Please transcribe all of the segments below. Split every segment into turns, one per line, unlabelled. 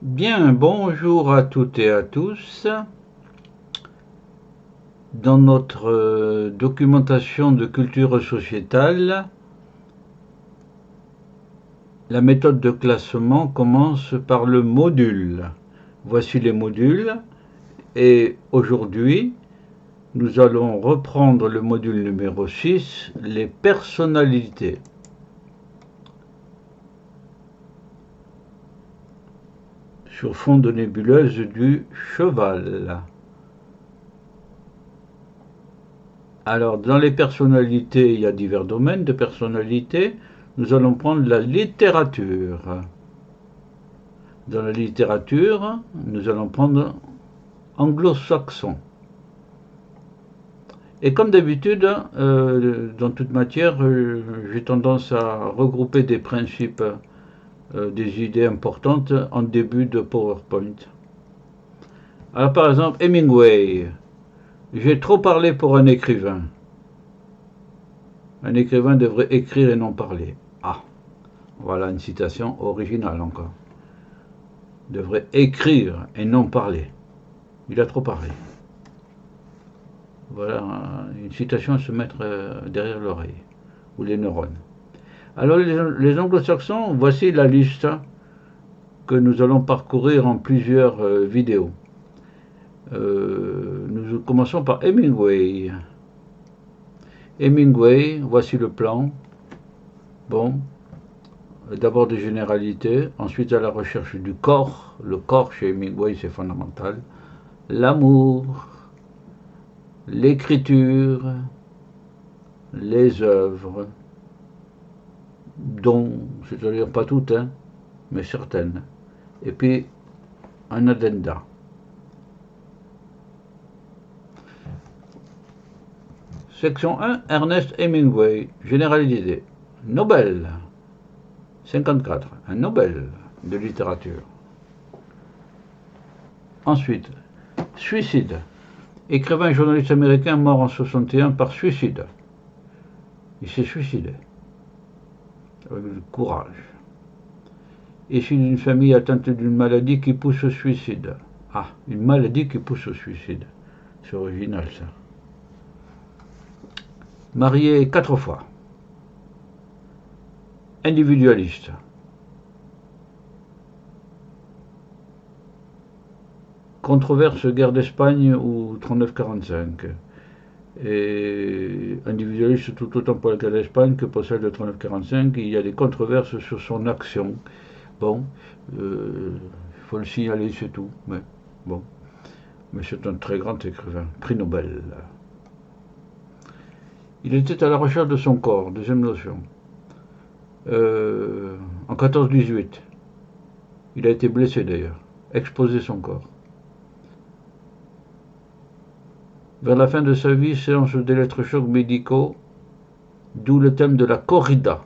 Bien, bonjour à toutes et à tous. Dans notre documentation de culture sociétale, la méthode de classement commence par le module. Voici les modules et aujourd'hui, nous allons reprendre le module numéro 6, les personnalités. Sur fond de nébuleuse du cheval. Alors, dans les personnalités, il y a divers domaines de personnalité. Nous allons prendre la littérature. Dans la littérature, nous allons prendre anglo-saxon. Et comme d'habitude, dans toute matière, j'ai tendance à regrouper des principes, des idées importantes en début de PowerPoint. Alors par exemple, Hemingway. J'ai trop parlé pour un écrivain. Un écrivain devrait écrire et non parler. Ah, voilà une citation originale encore. Devrait écrire et non parler. Il a trop parlé. Voilà une citation à se mettre derrière l'oreille, ou les neurones. Alors les anglo-saxons, voici la liste que nous allons parcourir en plusieurs vidéos. Nous commençons par Hemingway. Hemingway, voici le plan. Bon, d'abord des généralités, ensuite à la recherche du corps. Le corps chez Hemingway, c'est fondamental. L'amour, l'écriture, les œuvres, dont, c'est-à-dire pas toutes, hein, mais certaines. Et puis, un addenda. Section 1, Ernest Hemingway, généralisé. Nobel, 54, un Nobel de littérature. Ensuite, suicide. Écrivain et journaliste américain mort en 61 par suicide. Il s'est suicidé. Avec du courage. Issu d'une famille atteinte d'une maladie qui pousse au suicide. Ah, une maladie qui pousse au suicide. C'est original ça. Marié 4 fois. Individualiste. Controverse guerre d'Espagne ou 39-45. Et individualiste tout autant pour la guerre d'Espagne que pour celle de 39-45. Il y a des controverses sur son action. Bon, faut le signaler, c'est tout. Mais bon, mais c'est un très grand écrivain, prix Nobel. Il était à la recherche de son corps, deuxième notion. En 14-18, il a été blessé d'ailleurs, exposé son corps. Vers la fin de sa vie, séance d'électrochocs médicaux, d'où le thème de la corrida.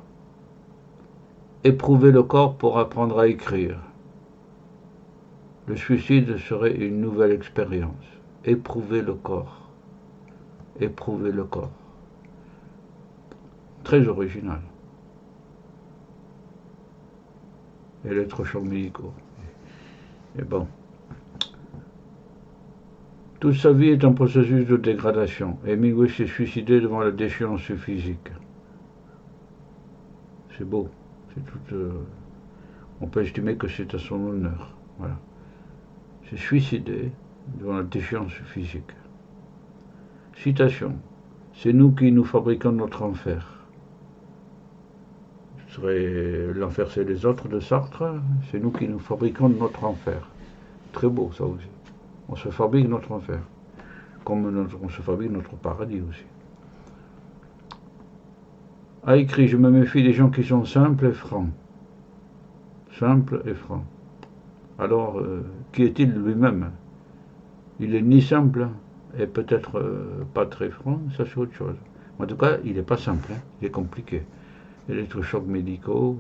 Éprouver le corps pour apprendre à écrire. Le suicide serait une nouvelle expérience. Éprouver le corps. Éprouver le corps. Très original. Électrochocs médicaux. Et bon. Toute sa vie est un processus de dégradation. Hemingway s'est suicidé devant la déchéance physique. C'est beau. C'est tout, on peut estimer que c'est à son honneur. Voilà. S'est suicidé devant la déchéance physique. Citation. C'est nous qui nous fabriquons notre enfer. Ce serait l'enfer c'est les autres de Sartre. C'est nous qui nous fabriquons notre enfer. Très beau ça aussi. On se fabrique notre enfer, comme on se fabrique notre paradis aussi. A écrit, je me méfie des gens qui sont simples et francs. Simples et francs. Alors, qui est-il lui-même? Il est ni simple et peut-être pas très franc, ça c'est autre chose. En tout cas, il n'est pas simple, hein, il est compliqué. Électrochocs médicaux,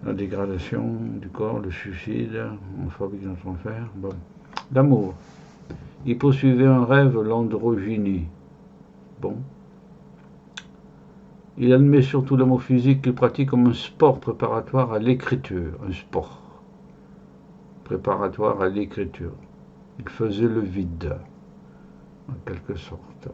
la dégradation du corps, le suicide, on fabrique notre enfer. Bon. L'amour. Il poursuivait un rêve, l'androgynie. Bon. Il admet surtout l'amour physique qu'il pratique comme un sport préparatoire à l'écriture. Un sport. préparatoire à l'écriture. Il faisait le vide, en quelque sorte.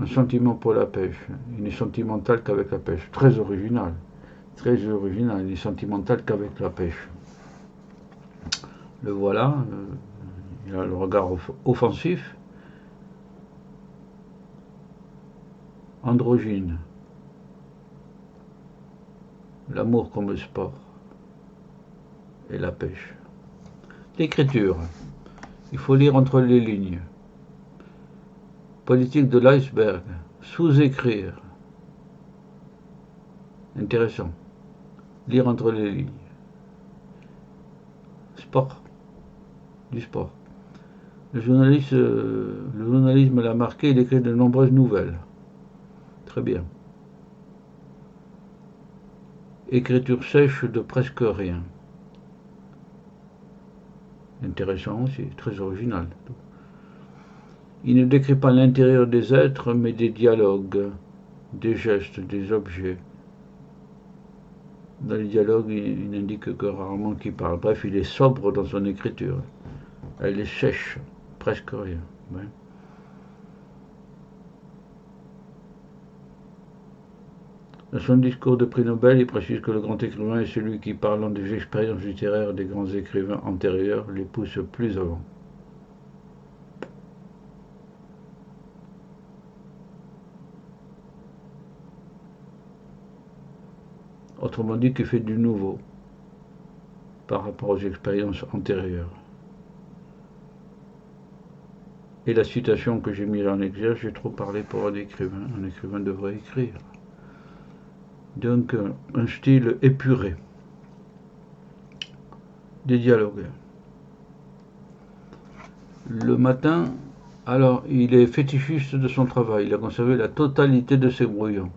Un sentiment pour la pêche. Il n'est sentimental qu'avec la pêche. Très original. Très original. Il est sentimental qu'avec la pêche. Le voilà. Il a le regard offensif. Androgyne. L'amour comme sport. Et la pêche. L'écriture. Il faut lire entre les lignes. Politique de l'iceberg. Sous-écrire. Intéressant. Lire entre les lignes. Sport. Du sport. Le journalisme l'a marqué, il écrit de nombreuses nouvelles. Très bien. Écriture sèche de presque rien. Intéressant aussi, très original. Il ne décrit pas l'intérieur des êtres, mais des dialogues, des gestes, des objets. Dans les dialogues, il n'indique que rarement qu'il parle. Bref, il est sobre dans son écriture. Elle est sèche, presque rien. Ouais. Dans son discours de prix Nobel, il précise que le grand écrivain est celui qui, parlant des expériences littéraires des grands écrivains antérieurs, les pousse plus avant. Autrement dit, qui fait du nouveau par rapport aux expériences antérieures. Et la citation que j'ai mise en exergue, j'ai trop parlé pour un écrivain. Un écrivain devrait écrire. Donc, un style épuré. Des dialogues. Le matin, alors, il est fétichiste de son travail. Il a conservé la totalité de ses brouillons.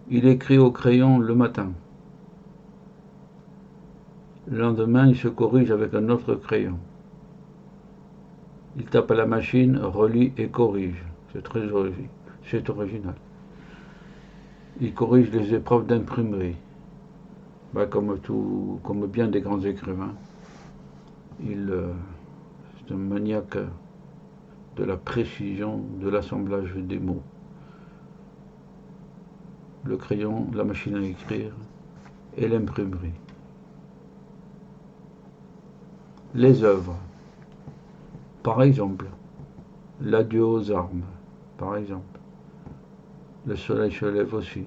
Il écrit au crayon le matin. Le lendemain, il se corrige avec un autre crayon. Il tape à la machine, relit et corrige. C'est original. Il corrige les épreuves d'imprimerie. Comme bien des grands écrivains. C'est un maniaque de la précision, de l'assemblage des mots. Le crayon, la machine à écrire et l'imprimerie. Les œuvres. Par exemple, l'adieu aux armes, par exemple. Le soleil se lève aussi.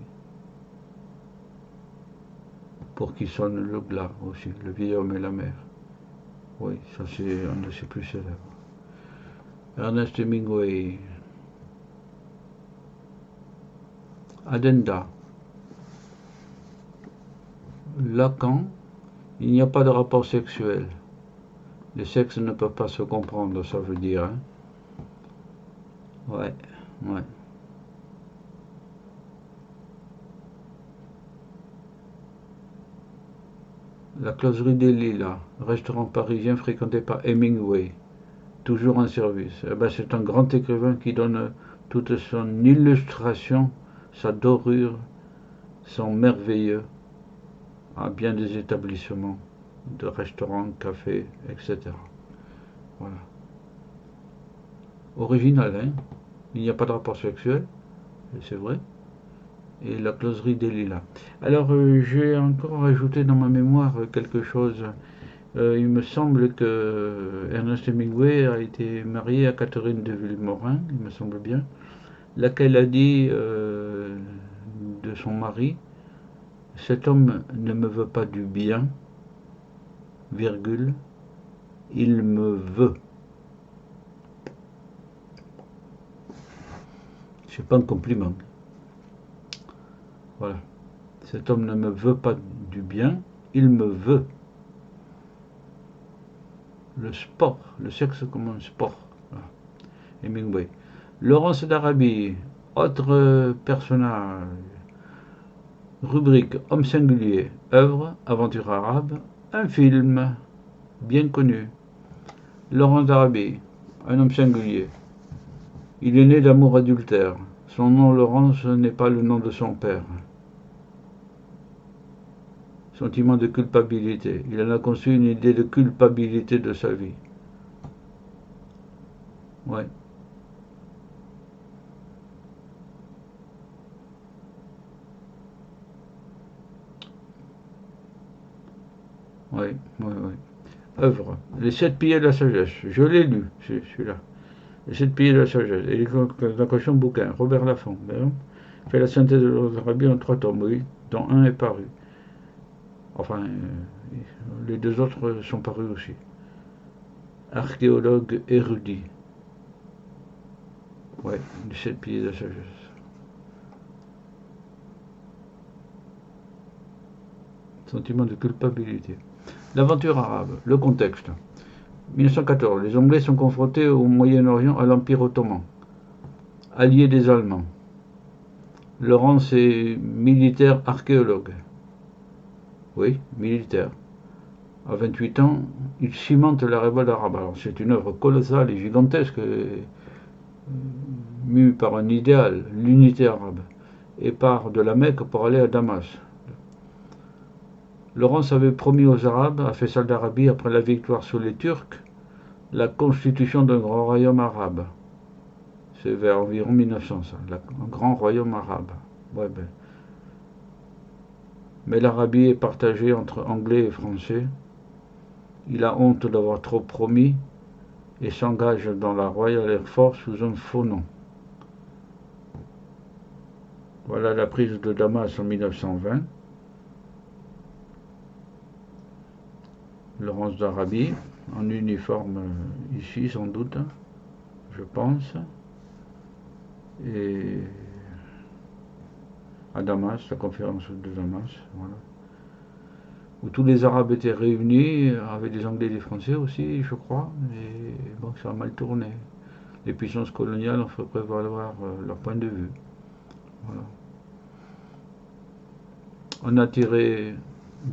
Pour qui sonne le glas aussi, le vieil homme et la mer. Oui, ça c'est un de ses plus célèbres. Ernest Hemingway. Addenda. Lacan, il n'y a pas de rapport sexuel. Les sexes ne peuvent pas se comprendre, ça veut dire. Hein? Ouais. La Closerie des Lilas, restaurant parisien fréquenté par Hemingway, toujours en service. C'est un grand écrivain qui donne toute son illustration, sa dorure, son merveilleux à bien des établissements de restaurants, cafés, etc. Voilà. Original, hein? Il n'y a pas de rapport sexuel, c'est vrai. Et la Closerie des Lilas. Alors, j'ai encore ajouté dans ma mémoire quelque chose. Il me semble que Ernest Hemingway a été marié à Catherine de Vilmorin, il me semble bien, laquelle a dit de son mari, cet homme ne me veut pas du bien, virgule, il me veut. C'est pas un compliment. Voilà. Cet homme ne me veut pas du bien, il me veut. Le sport, le sexe comme un sport. Voilà. Hemingway. Laurence d'Arabie, autre personnage. Rubrique Homme singulier, œuvre, aventure arabe, un film bien connu. Laurence d'Arabie, un homme singulier. Il est né d'amour adultère. Son nom Laurence n'est pas le nom de son père. Sentiment de culpabilité. Il en a conçu une idée de culpabilité de sa vie. Ouais. Oui, oui, oui. Œuvre. Les 7 piliers de la sagesse. Je l'ai lu, celui-là. Les 7 piliers de la sagesse. Et dans question bouquin. Robert Laffont. Fait la synthèse de l'Arabie en 3 tomes, oui, dont un est paru. Enfin, les 2 autres sont parus aussi. Archéologue érudit. Ouais, les 7 piliers de la sagesse. Sentiment de culpabilité. L'aventure arabe. Le contexte. 1914. Les Anglais sont confrontés au Moyen-Orient à l'Empire ottoman, allié des Allemands. Laurence est militaire archéologue. Oui, militaire. À 28 ans, il cimente la révolte arabe. Alors c'est une œuvre colossale et gigantesque, mue par un idéal, l'unité arabe, et part de la Mecque pour aller à Damas. Laurence avait promis aux Arabes, à Faisal d'Arabie, après la victoire sur les Turcs, la constitution d'un grand royaume arabe. C'est vers environ 1900, ça, un grand royaume arabe. Ouais, ben. Mais l'Arabie est partagée entre Anglais et Français. Il a honte d'avoir trop promis et s'engage dans la Royal Air Force sous un faux nom. Voilà la prise de Damas en 1920. Laurence d'Arabie, en uniforme ici sans doute, je pense. Et à Damas, la conférence de Damas, voilà. Où tous les Arabes étaient réunis, avec des Anglais et des Français aussi, je crois, et bon, ça a mal tourné. Les puissances coloniales ont fait prévaloir leur point de vue. Voilà. On a tiré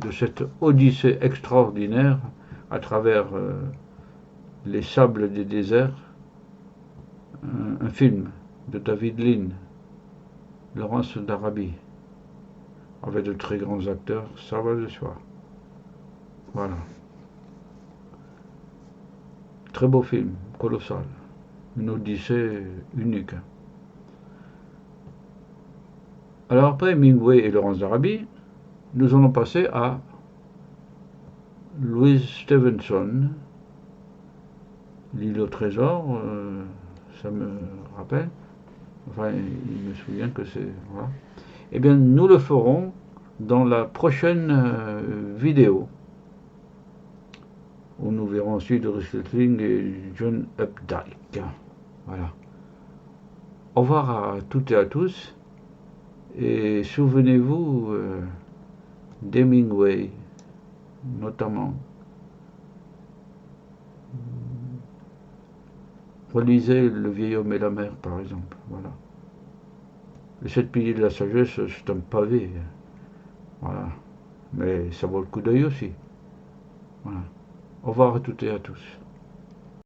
de cette odyssée extraordinaire, à travers les sables des déserts, un film de David Lean, Laurence d'Arabie, avec de très grands acteurs, ça va de soi. Voilà. Très beau film, colossal. Une odyssée unique. Alors après Hemingway et Laurence d'Arabie, nous allons passer à Louise Stevenson, L'île au trésor, ça me rappelle. Enfin, il me souvient que c'est... Voilà. Eh bien, nous le ferons dans la prochaine vidéo, où nous verrons ensuite Doris Lessing et John Updike. Voilà. Au revoir à toutes et à tous, et souvenez-vous d'Hemingway, notamment. Relisez Le vieil homme et la mer, par exemple. Voilà. Les 7 piliers de la sagesse, c'est un pavé. Voilà. Mais ça vaut le coup d'œil aussi. Voilà. Au revoir à toutes et à tous.